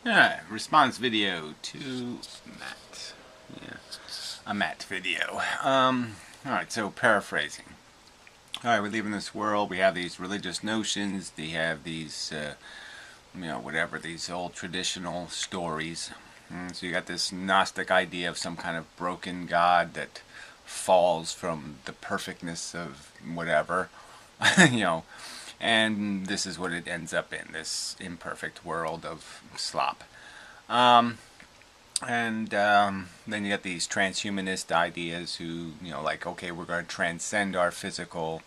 Yeah, response video to Matt. Yeah, a Matt video. Alright, so paraphrasing. Alright, we live in this world, we have these religious notions, they have these, whatever, these old traditional stories. So you got this Gnostic idea of some kind of broken God that falls from the perfectness of whatever, you know, and this is what it ends up in, this imperfect world of slop. Then you got these transhumanist ideas who, like, okay, we're going to transcend our physical,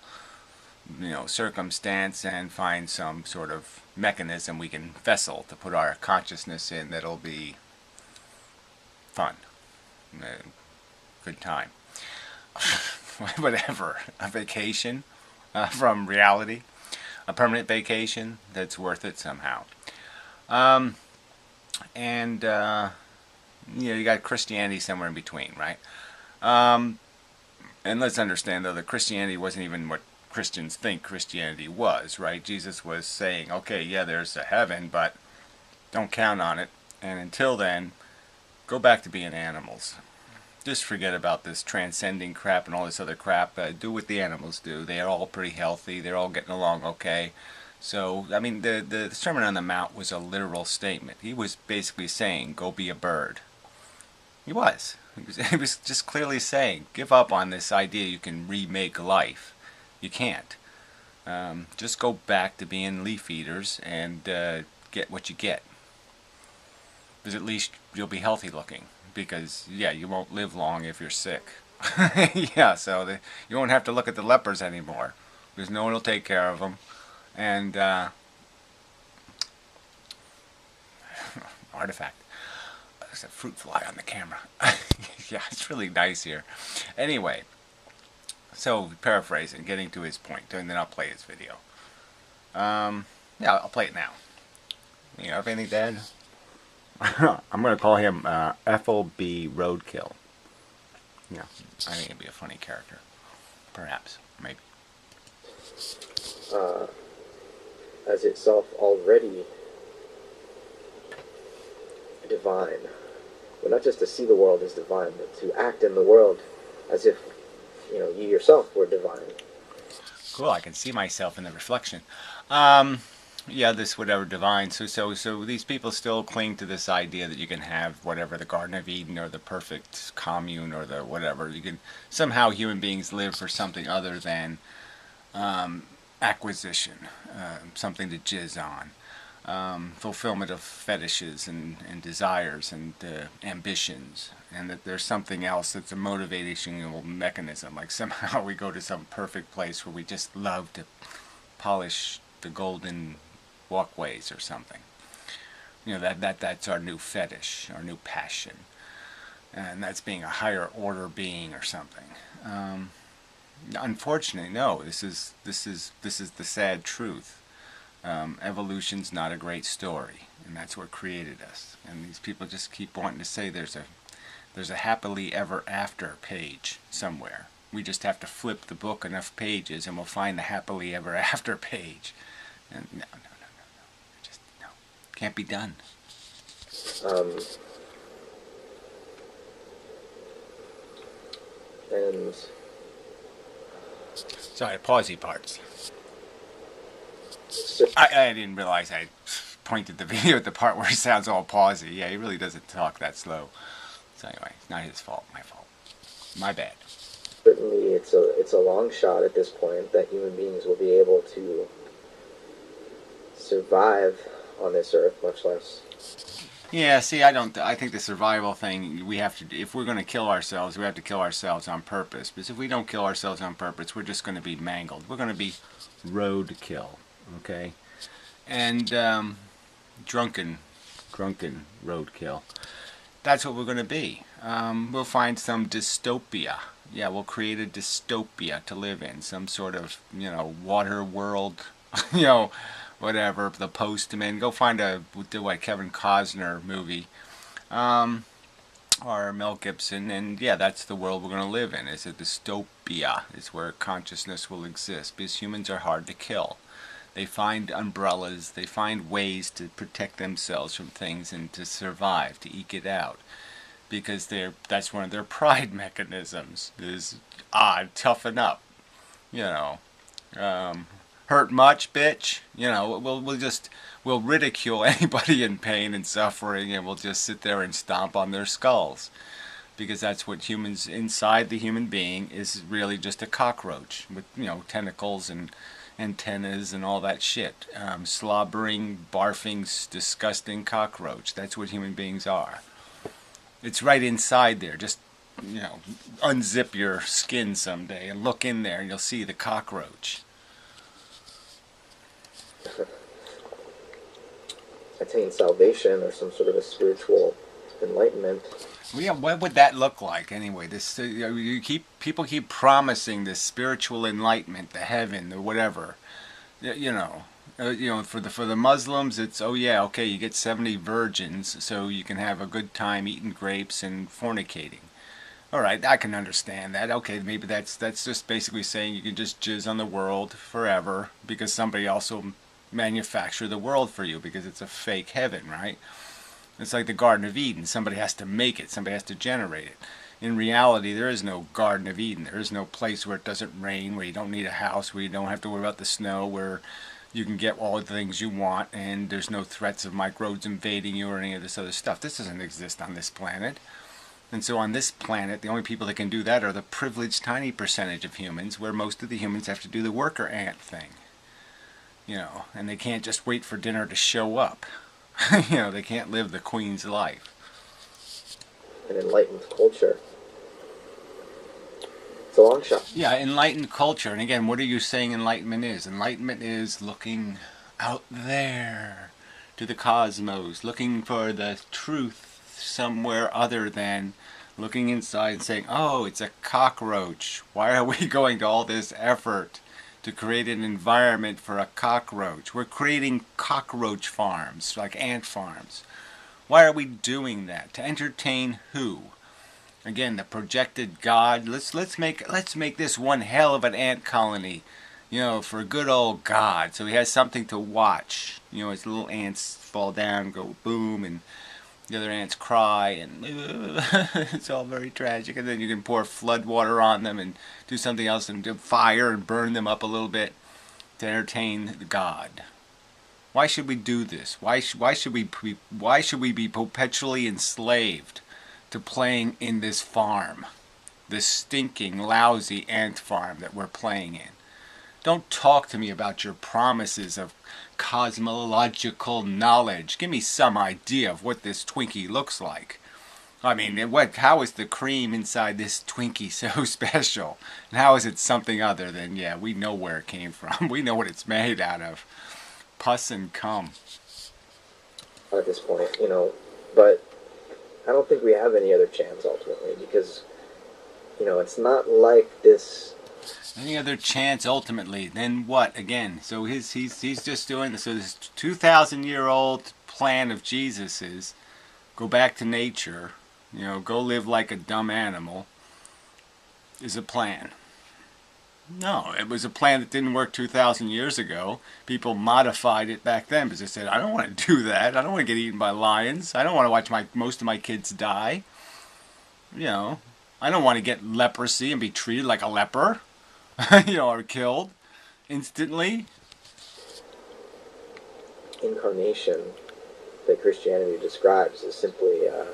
circumstance and find some sort of mechanism we can vessel to put our consciousness in that'll be fun, good time, whatever, a vacation from reality, a permanent vacation that's worth it somehow. You got Christianity somewhere in between, right? And let's understand, though, that Christianity wasn't even what Christians think Christianity was, right? Jesus was saying, okay, yeah, there's a heaven, but don't count on it. And until then, go back to being animals. Just forget about this transcending crap and all this other crap. Do what the animals do. They are all pretty healthy. They're all getting along okay. So, I mean, the Sermon on the Mount was a literal statement. He was basically saying, go be a bird. He was. He was just clearly saying, give up on this idea you can remake life. You can't. Just go back to being leaf eaters and get what you get. Because at least you'll be healthy looking. Because, yeah, you won't live long if you're sick. Yeah, so you won't have to look at the lepers anymore. Because no one will take care of them. And, artifact. There's a fruit fly on the camera. Yeah, it's really nice here. Anyway, so paraphrasing, getting to his point, and then I'll play his video. Yeah, I'll play it now. You have anything to add? I'm going to call him FOB Roadkill. Yeah, I think it'd be a funny character. Perhaps, maybe. As itself already divine. But not just to see the world as divine, but to act in the world as if, you yourself were divine. Cool, I can see myself in the reflection. Yeah, this whatever divine. So these people still cling to this idea that you can have whatever, the Garden of Eden or the perfect commune or the whatever. You can somehow human beings live for something other than acquisition, something to jizz on. Fulfillment of fetishes and desires and ambitions, and that there's something else that's a motivational mechanism, like somehow we go to some perfect place where we just love to polish the golden walkways or something. That's our new fetish, our new passion, and that's being a higher order being or something. Unfortunately, no. This is the sad truth. Evolution's not a great story, and that's what created us. And these people just keep wanting to say there's a happily ever after page somewhere. We just have to flip the book enough pages, and we'll find the happily ever after page. And no, just no, can't be done. And sorry, pausey parts. I didn't realize I pointed the video at the part where he sounds all pausey. Yeah, he really doesn't talk that slow. So anyway, it's not his fault, my fault. My bad. Certainly it's a long shot at this point that human beings will be able to survive on this earth, much less. Yeah, see, I think the survival thing, we have to, if we're going to kill ourselves, we have to kill ourselves on purpose. Because if we don't kill ourselves on purpose, we're just going to be mangled. We're going to be roadkill. Okay, and drunken roadkill. That's what we're going to be. We'll find some dystopia. Yeah, we'll create a dystopia to live in. Some sort of, water world, whatever, the Postman. Go find a Kevin Costner movie, or Mel Gibson, and yeah, that's the world we're going to live in. It's a dystopia. It's where consciousness will exist, because humans are hard to kill. They find umbrellas, they find ways to protect themselves from things and to survive, to eke it out. Because that's one of their pride mechanisms is, toughen up, you know. Hurt much, bitch? You know, we'll ridicule anybody in pain and suffering, and we'll just sit there and stomp on their skulls. Because that's what humans, inside the human being, is really just a cockroach with, tentacles and antennas and all that shit. Slobbering, barfing, disgusting cockroach. That's what human beings are. It's right inside there. Just, unzip your skin someday and look in there and you'll see the cockroach. Attain salvation or some sort of a spiritual enlightenment. Well, yeah, what would that look like anyway? This people keep promising this spiritual enlightenment, the heaven, the whatever. For the Muslims, it's okay, you get 70 virgins so you can have a good time eating grapes and fornicating. All right, I can understand that. Okay, maybe that's just basically saying you can just jizz on the world forever because somebody also manufactured the world for you because it's a fake heaven, right? It's like the Garden of Eden. Somebody has to make it. Somebody has to generate it. In reality, there is no Garden of Eden. There is no place where it doesn't rain, where you don't need a house, where you don't have to worry about the snow, where you can get all the things you want, and there's no threats of microbes invading you or any of this other stuff. This doesn't exist on this planet. And so on this planet, the only people that can do that are the privileged tiny percentage of humans, where most of the humans have to do the worker ant thing. And they can't just wait for dinner to show up. They can't live the queen's life. An enlightened culture. It's a long shot. Yeah, enlightened culture. And again, what are you saying enlightenment is? Enlightenment is looking out there to the cosmos, looking for the truth somewhere other than looking inside and saying, oh, it's a cockroach. Why are we going to all this effort to create an environment for a cockroach? We're creating cockroach farms, like ant farms. Why are we doing that? To entertain who? Again, the projected God. Let's make this one hell of an ant colony, for a good old God. So he has something to watch. His little ants fall down, go boom, and the other ants cry, and it's all very tragic. And then you can pour flood water on them and do something else and do fire and burn them up a little bit to entertain God. Why should we do this? Why should we be perpetually enslaved to playing in this farm, this stinking, lousy ant farm that we're playing in? Don't talk to me about your promises of cosmological knowledge. Give me some idea of what this Twinkie looks like. I mean, how is the cream inside this Twinkie so special? And how is it something other than, we know where it came from. We know what it's made out of. Pus and cum. At this point, but I don't think we have any other chance ultimately because, it's not like this. Any other chance ultimately? Then what? Again, so he's just doing this. So this 2,000-year-old plan of Jesus is go back to nature, go live like a dumb animal. Is a plan. No, it was a plan that didn't work 2,000 years ago. People modified it back then because they said, I don't want to do that. I don't want to get eaten by lions. I don't want to watch most of my kids die. I don't want to get leprosy and be treated like a leper. Or killed instantly. Incarnation that Christianity describes is simply a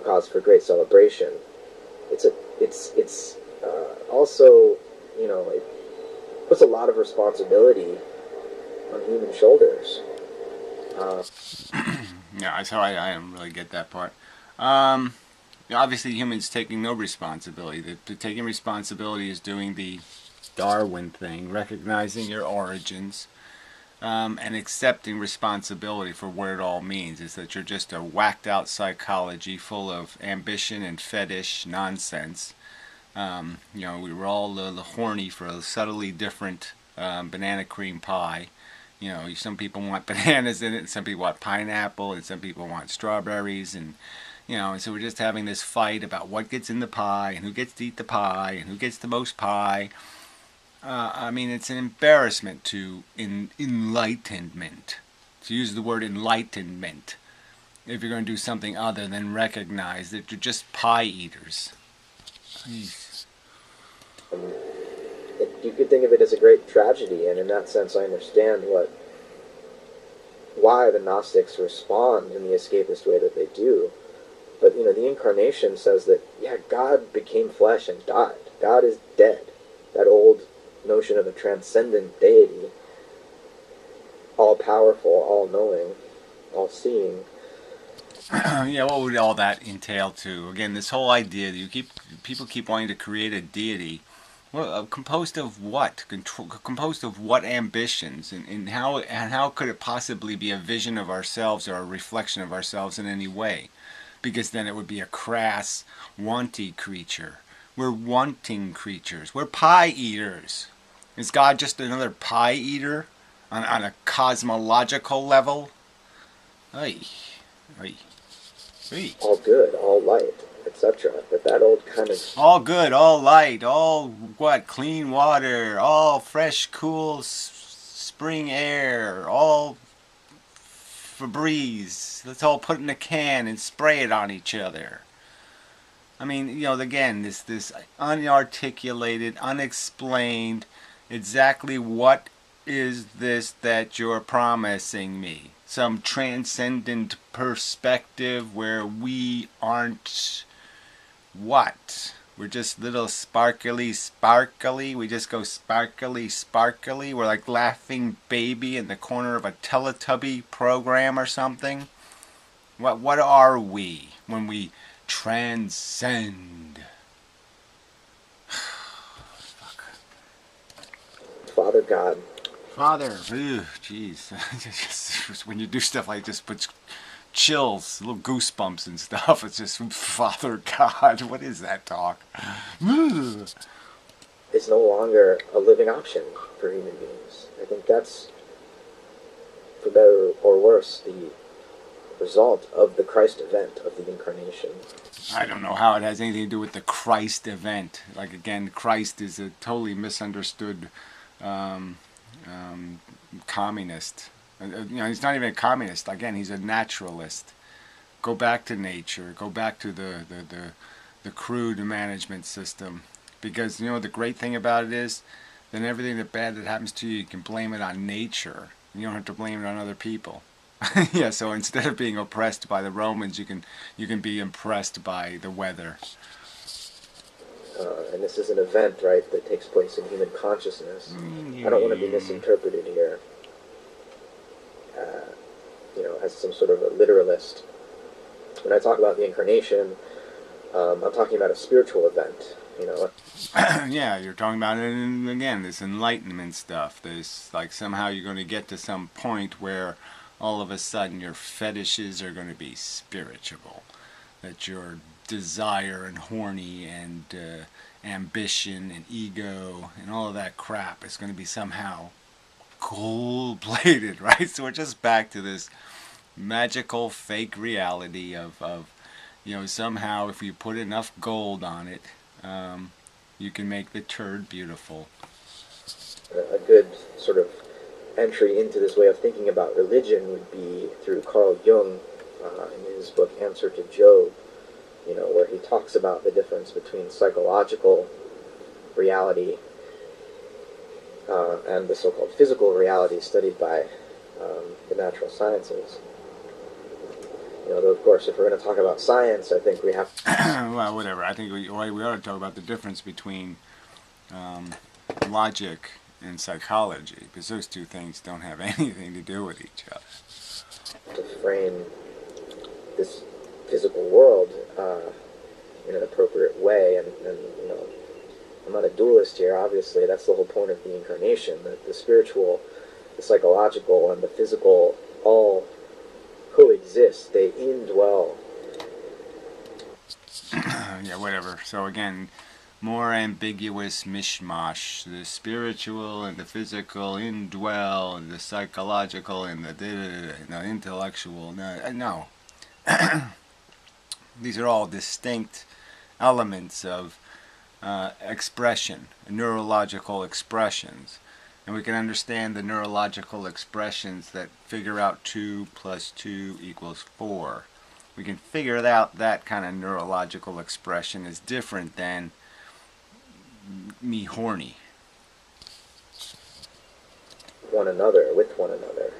cause for great celebration. It's also, it puts a lot of responsibility on human shoulders. Yeah, so I don't really get that part. Obviously, humans taking no responsibility. The taking responsibility is doing the Darwin thing, recognizing your origins, and accepting responsibility for what it all means. Is that you're just a whacked out psychology full of ambition and fetish nonsense. We were all horny for a subtly different banana cream pie. Some people want bananas in it, and some people want pineapple, and some people want strawberries, and so we're just having this fight about what gets in the pie, and who gets to eat the pie, and who gets the most pie. I mean, it's an embarrassment to enlightenment. To use the word enlightenment, if you're going to do something other than recognize that you're just pie eaters. Jeez. You could think of it as a great tragedy, and in that sense, I understand why the Gnostics respond in the escapist way that they do. But the Incarnation says that God became flesh and died. God is dead. That old notion of a transcendent deity, all powerful, all knowing, all seeing. Yeah, what would all that entail too? Again, this whole idea that people keep wanting to create a deity. Well, composed of what? Composed of what ambitions? And how could it possibly be a vision of ourselves or a reflection of ourselves in any way? Because then it would be a crass, wanty creature. We're wanting creatures. We're pie eaters. Is God just another pie eater on a cosmological level? Ay, ay, ay. All good, all light, etc. But that old kind of All good, all light, all what? Clean water, all fresh, cool spring air, all Febreze. Let's all put it in a can and spray it on each other. I mean, again, this unarticulated, unexplained, exactly what is this that you're promising me? Some transcendent perspective where we aren't what? We're just little sparkly. We just go sparkly. We're like laughing baby in the corner of a Teletubby program or something. What are we when we transcend? Fuck. Father God. Father, jeez. Just when you do stuff like this, puts chills, little goosebumps and stuff. It's just Father God. What is that talk? Is no longer a living option for human beings. I think that's, for better or worse, the result of the Christ event, of the Incarnation. I don't know how it has anything to do with the Christ event. Like, again, Christ is a totally misunderstood communist. He's not even a communist. Again, he's a naturalist. Go back to nature. Go back to the crude management system. Because, the great thing about it is, then everything that bad that happens to you, you can blame it on nature. You don't have to blame it on other people. Yeah, so instead of being oppressed by the Romans, you can be impressed by the weather. And this is an event, right, that takes place in human consciousness. I don't want to be misinterpreted here, as some sort of a literalist. When I talk about the Incarnation, I'm talking about a spiritual event, Yeah, you're talking about it, and again, this enlightenment stuff. This, like, somehow you're going to get to some point where all of a sudden your fetishes are going to be spiritual. That your desire and horny and ambition and ego and all of that crap is going to be somehow gold-plated, right? So we're just back to this magical fake reality of somehow if you put enough gold on it, you can make the turd beautiful. A good sort of entry into this way of thinking about religion would be through Carl Jung in his book Answer to Job, where he talks about the difference between psychological reality and the so-called physical reality studied by the natural sciences. Though of course, if we're going to talk about science, I think we have well, whatever. I think we ought to talk about the difference between logic and psychology, because those two things don't have anything to do with each other. to frame this physical world in an appropriate way, and I'm not a dualist here, obviously. That's the whole point of the Incarnation, that the spiritual, the psychological, and the physical all coexist, they indwell. Yeah, whatever. So again, more ambiguous mishmash. The spiritual and the physical indwell, and the psychological and the intellectual. No. These are all distinct elements of expression, neurological expressions. And we can understand the neurological expressions that figure out 2 plus 2 equals 4. We can figure out that kind of neurological expression is different than me horny. One another, with one another,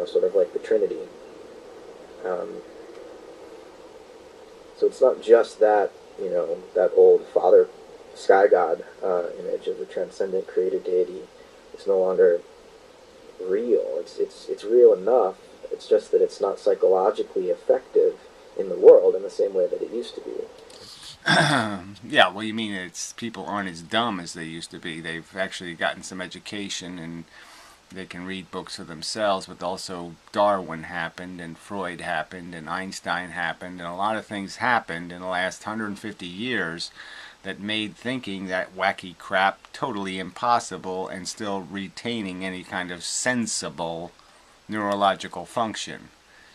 sort of like the Trinity. Um, so it's not just that, that old Father Sky God image of the transcendent creator deity. It's no longer real. It's real enough. It's just that it's not psychologically effective in the world in the same way that it used to be. Yeah, well, you mean it's people aren't as dumb as they used to be. They've actually gotten some education and they can read books for themselves, but also Darwin happened and Freud happened and Einstein happened and a lot of things happened in the last 150 years that made thinking that wacky crap totally impossible and still retaining any kind of sensible neurological function.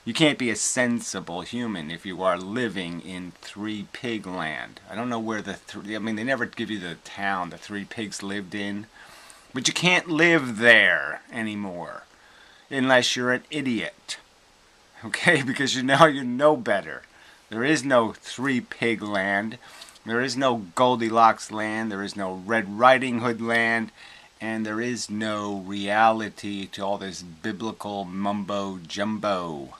You can't be a sensible human if you are living in Three Pig Land. I don't know where they never give you the town the three pigs lived in. But you can't live there anymore unless you're an idiot. Okay? Because you know better. There is no Three Pig Land. There is no Goldilocks Land. There is no Red Riding Hood Land. And there is no reality to all this biblical mumbo jumbo.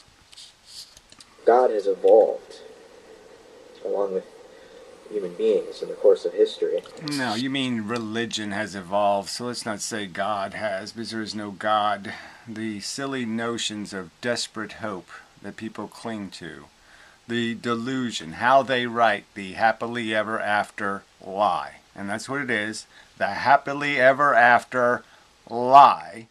God has evolved along with human beings in the course of history. No, you mean religion has evolved, so let's not say God has, because there is no God. The silly notions of desperate hope that people cling to, the delusion, how they write the happily ever after lie, and that's what it is, the happily ever after lie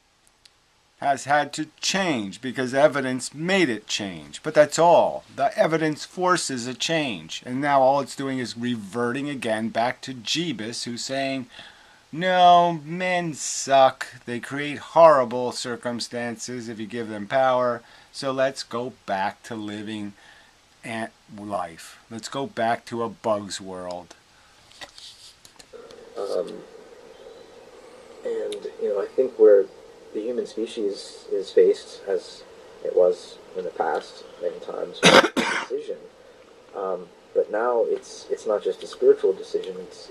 has had to change because evidence made it change. But that's all. The evidence forces a change. And now all it's doing is reverting again back to Jeebus, who's saying, no, men suck. They create horrible circumstances if you give them power. So let's go back to living ant life. Let's go back to a bug's world. I think where the human species is faced, as it was in the past many times, with a decision. But now it's not just a spiritual decision; it's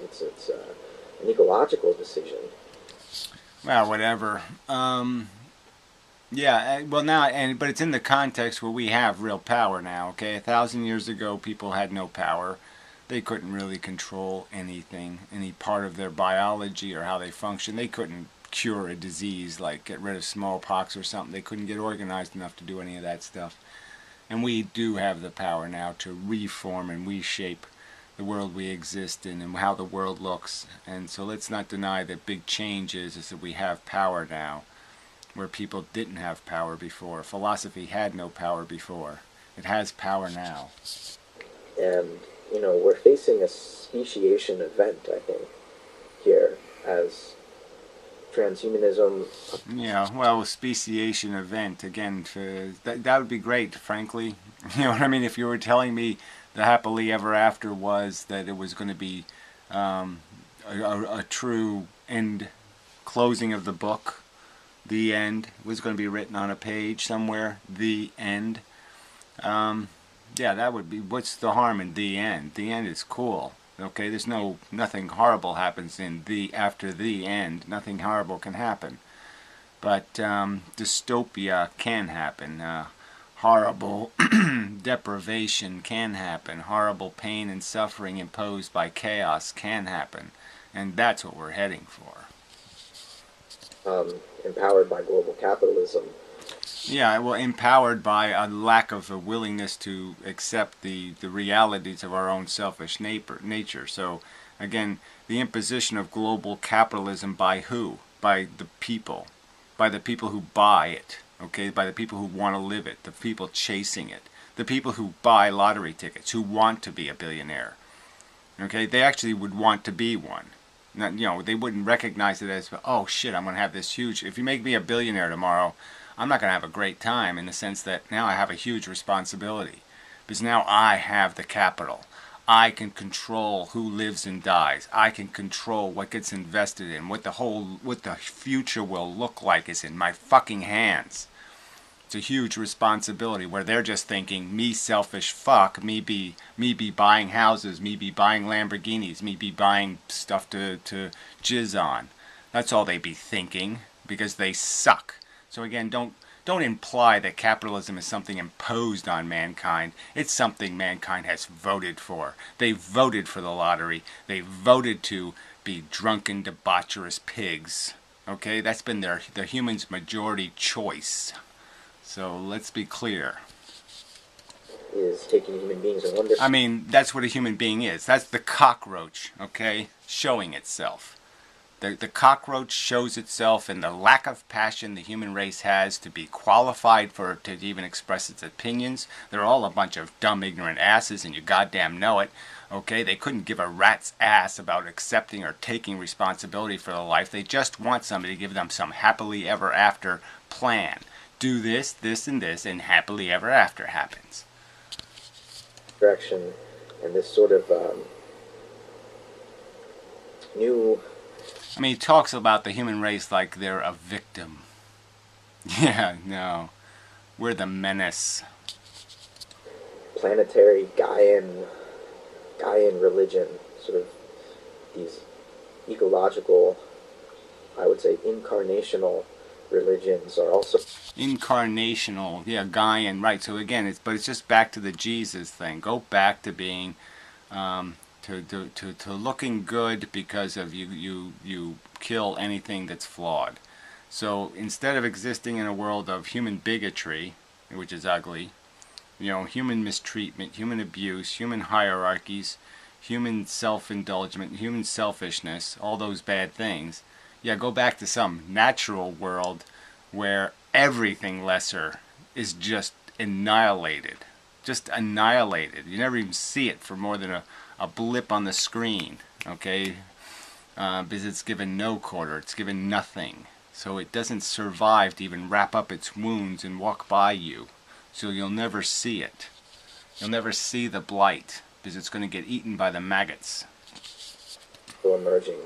an ecological decision. Well, whatever. Yeah, well now, but it's in the context where we have real power now. Okay, 1,000 years ago, people had no power. They couldn't really control anything, any part of their biology or how they function. They couldn't cure a disease, like get rid of smallpox or something. They couldn't get organized enough to do any of that stuff. And we do have the power now to reform and reshape the world we exist in and how the world looks. And so let's not deny that big change is that we have power now, where people didn't have power before. Philosophy had no power before. It has power now. And, we're facing a speciation event, I think, here, as transhumanism. Yeah, well, speciation event, again, that would be great, frankly. You know what I mean? If you were telling me the happily ever after was that it was going to be a true end, closing of the book, the end, was going to be written on a page somewhere, the end. Yeah, that would be, what's the harm in the end? The end is cool. Okay, there's nothing horrible happens in after the end. Nothing horrible can happen. But dystopia can happen. Horrible deprivation can happen. Horrible pain and suffering imposed by chaos can happen. And that's what we're heading for. Empowered by global capitalism. Yeah, well, empowered by a lack of a willingness to accept the realities of our own selfish nature. So, again, the imposition of global capitalism by who? By the people. By the people who buy it. Okay, by the people who want to live it. The people chasing it. The people who buy lottery tickets, who want to be a billionaire. Okay, they actually would want to be one. Not, they wouldn't recognize it as, oh shit, I'm going to have this huge, if you make me a billionaire tomorrow, I'm not going to have a great time, in the sense that now I have a huge responsibility. Because now I have the capital. I can control who lives and dies. I can control what gets invested in. What the future will look like is in my fucking hands. It's a huge responsibility where they're just thinking, me selfish fuck, me be buying houses, me be buying Lamborghinis, me be buying stuff to jizz on. That's all they be thinking, because they suck. So again, don't imply that capitalism is something imposed on mankind. It's something mankind has voted for. They voted for the lottery. They voted to be drunken, debaucherous pigs. Okay, that's been the humans' majority choice. So let's be clear. Is taking human beings and wonder. I mean, that's what a human being is. That's the cockroach, okay, showing itself. The cockroach shows itself in the lack of passion the human race has to be qualified to even express its opinions. They're all a bunch of dumb, ignorant asses, and you goddamn know it. Okay, they couldn't give a rat's ass about accepting or taking responsibility for their life. They just want somebody to give them some happily ever after plan. Do this, this, and this, and happily ever after happens. Direction and this sort of new. I mean, he talks about the human race like they're a victim. Yeah, no. We're the menace. Planetary Gaian religion, sort of these ecological, I would say, incarnational religions are also Incarnational, yeah, Gaian, right. So again, it's just back to the Jesus thing. Go back to being to looking good because of you kill anything that's flawed. So instead of existing in a world of human bigotry, which is ugly, human mistreatment, human abuse, human hierarchies, human self-indulgence, human selfishness, all those bad things, yeah, go back to some natural world where everything lesser is just annihilated. Just annihilated. You never even see it for more than a blip on the screen, okay? Because it's given no quarter, it's given nothing. So it doesn't survive to even wrap up its wounds and walk by you. So you'll never see it. You'll never see the blight, because it's going to get eaten by the maggots. Emerging,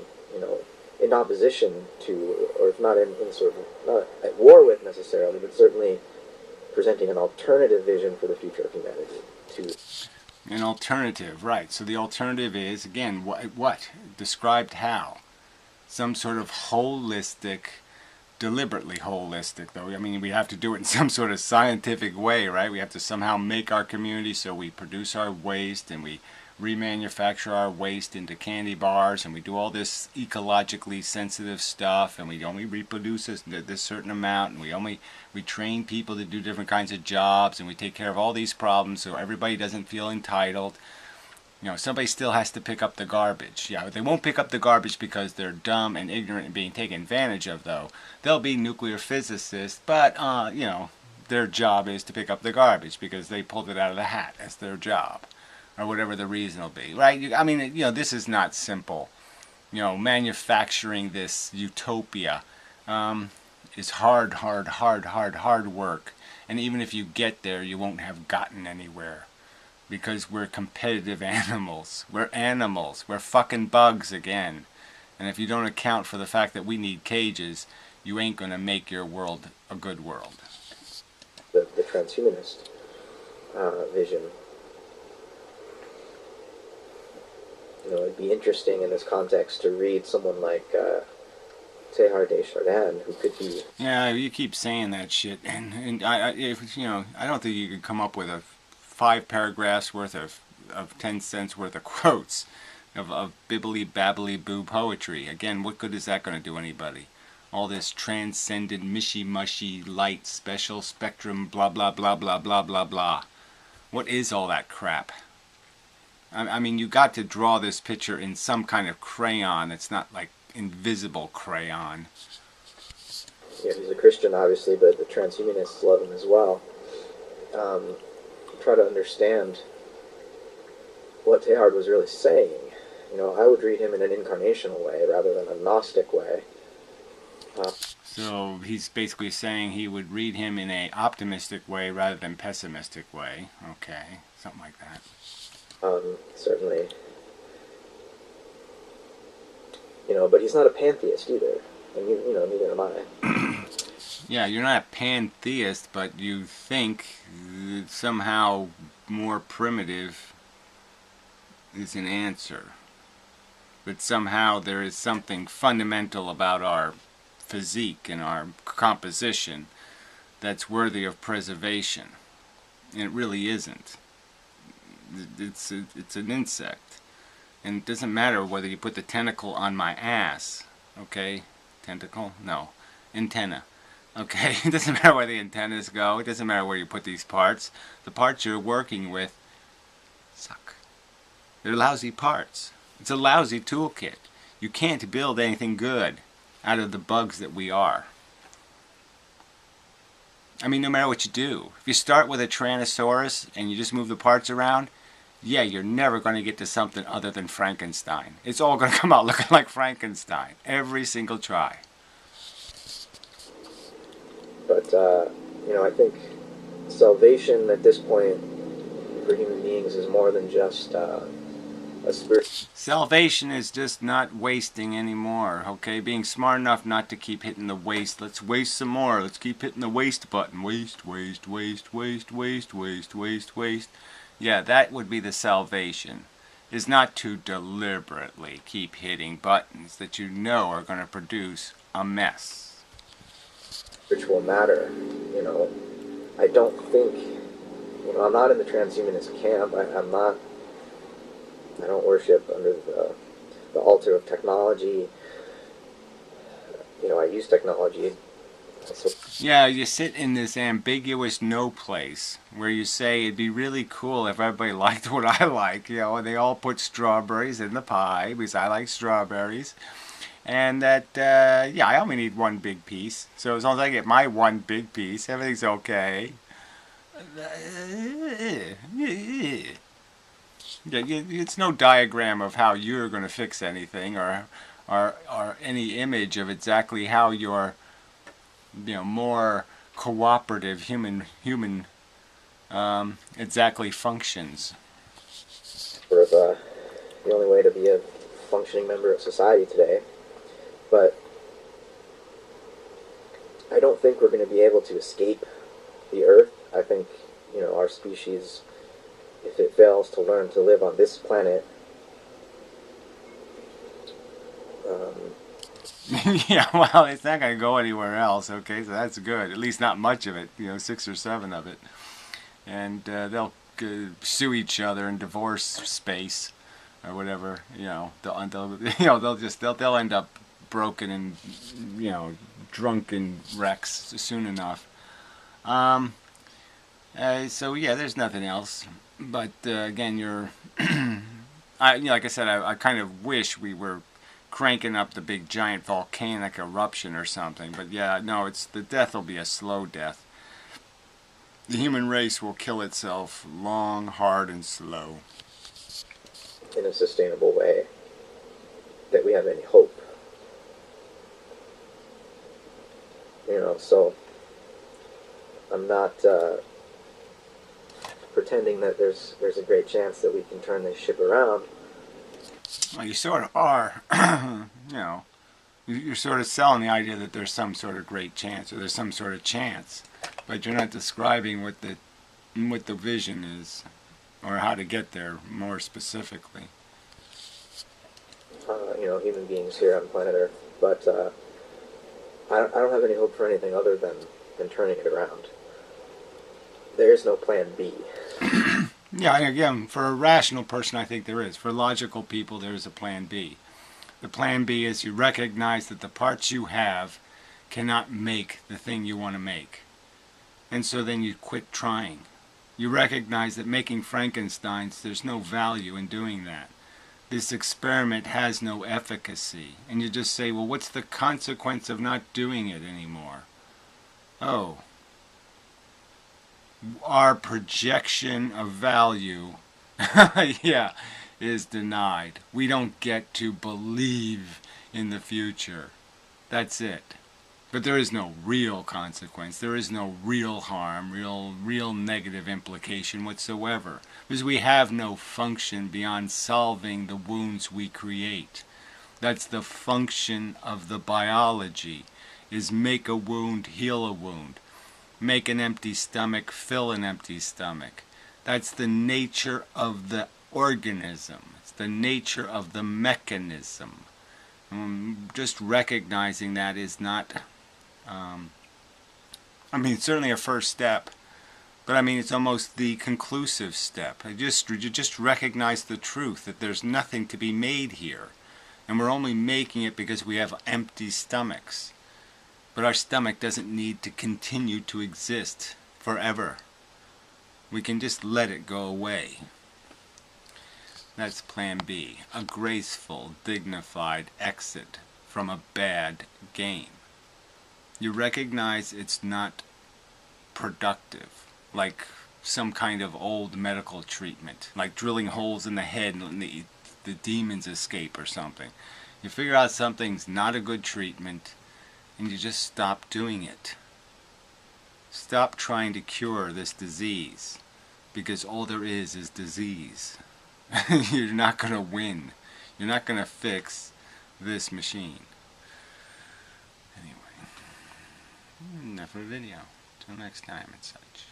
in opposition to, or if not in sort of, not at war with necessarily, but certainly presenting an alternative vision for the future of humanity. An alternative, right. So the alternative is, again, what? Described how? Some sort of holistic, deliberately holistic, though. I mean, we have to do it in some sort of scientific way, right? We have to somehow make our community so we produce our waste and we remanufacture our waste into candy bars, and we do all this ecologically sensitive stuff, and we only reproduce this certain amount, and we train people to do different kinds of jobs, and we take care of all these problems so everybody doesn't feel entitled. Somebody still has to pick up the garbage. Yeah, they won't pick up the garbage because they're dumb and ignorant and being taken advantage of, though. They'll be nuclear physicists, but their job is to pick up the garbage because they pulled it out of the hat. That's their job. Or whatever the reason will be, right? I mean, this is not simple. Manufacturing this utopia is hard work. And even if you get there, you won't have gotten anywhere. Because we're competitive animals. We're animals. We're fucking bugs again. And if you don't account for the fact that we need cages, you ain't going to make your world a good world. The transhumanist vision. It'd be interesting in this context to read someone like Teilhard de Chardin, who could be. Yeah, you keep saying that shit, and I don't think you could come up with a 5 paragraphs worth of 10 cents worth of quotes of bibbly babbly boo poetry. Again, what good is that going to do anybody? All this transcendent mishy mushy light special spectrum blah blah blah blah blah blah blah. What is all that crap? I mean, you got to draw this picture in some kind of crayon. It's not like invisible crayon. Yeah, he's a Christian, obviously, but the transhumanists love him as well. Try to understand what Teilhard was really saying. I would read him in an incarnational way rather than a Gnostic way. So he's basically saying he would read him in a optimistic way rather than pessimistic way. Okay, something like that. Certainly, but he's not a pantheist either, and neither am I. Yeah, you're not a pantheist, but you think that somehow more primitive is an answer. That somehow there is something fundamental about our physique and our composition that's worthy of preservation. And it really isn't. It's an insect. And it doesn't matter whether you put the tentacle on my ass, okay? Tentacle? No. Antenna. Okay? It doesn't matter where the antennas go. It doesn't matter where you put these parts. The parts you're working with suck. They're lousy parts. It's a lousy toolkit. You can't build anything good out of the bugs that we are. I mean, no matter what you do. If you start with a Tyrannosaurus and you just move the parts around, yeah, you're never going to get to something other than Frankenstein. It's all going to come out looking like Frankenstein. Every single try. But, I think salvation at this point for human beings is more than just a spirit. Salvation is just not wasting anymore, okay? Being smart enough not to keep hitting the waste. Let's waste some more. Let's keep hitting the waste button. Waste, waste, waste, waste, waste, waste, waste, waste. Yeah, that would be the salvation. Is not to deliberately keep hitting buttons that you know are going to produce a mess. Spiritual matter, I don't think, I'm not in the transhumanist camp. I don't worship under the altar of technology. I use technology. So, yeah, you sit in this ambiguous no place where you say it'd be really cool if everybody liked what I like. They all put strawberries in the pie because I like strawberries. And that, I only need one big piece. So as long as I get my one big piece, everything's okay. It's no diagram of how you're going to fix anything or any image of exactly how your more cooperative human exactly functions. sort of the only way to be a functioning member of society today. But I don't think we're going to be able to escape the Earth. I think, our species, if it fails to learn to live on this planet, yeah, well, it's not going to go anywhere else, okay, so that's good. At least not much of it, 6 or 7 of it. And they'll sue each other and divorce space or whatever, they'll end up broken and, drunken wrecks soon enough. So yeah, there's nothing else. But again, like I said, I kind of wish we were cranking up the big giant volcanic eruption or something. But yeah, no, the death will be a slow death. The human race will kill itself long, hard, and slow. In a sustainable way, that we have any hope. So I'm not pretending that there's a great chance that we can turn this ship around. Well, you sort of are. You're sort of selling the idea that there's some sort of great chance or there's some sort of chance, but you're not describing what the vision is or how to get there more specifically. Human beings here on planet Earth, but I don't have any hope for anything other than turning it around. There is no plan B. Yeah, again, for a rational person, I think there is. For logical people, there is a plan B. The plan B is you recognize that the parts you have cannot make the thing you want to make. And so then you quit trying. You recognize that making Frankensteins, there's no value in doing that. This experiment has no efficacy. And you just say, well, what's the consequence of not doing it anymore? Oh, our projection of value is denied. We don't get to believe in the future. That's it. But there is no real consequence. There is no real harm, real negative implication whatsoever. Because we have no function beyond solving the wounds we create. That's the function of the biology, is make a wound, heal a wound. Make an empty stomach, fill an empty stomach. That's the nature of the organism. It's the nature of the mechanism. Just recognizing that is not, certainly a first step, but it's almost the conclusive step. You just recognize the truth that there's nothing to be made here, and we're only making it because we have empty stomachs. But our stomach doesn't need to continue to exist forever. We can just let it go away. That's plan B, a graceful, dignified exit from a bad game. You recognize it's not productive, like some kind of old medical treatment, like drilling holes in the head and letting the demons escape or something. You figure out something's not a good treatment, and you just stop doing it. Stop trying to cure this disease, because all there is disease. You're not going to win. You're not going to fix this machine. Anyway, enough of the video. Till next time and such.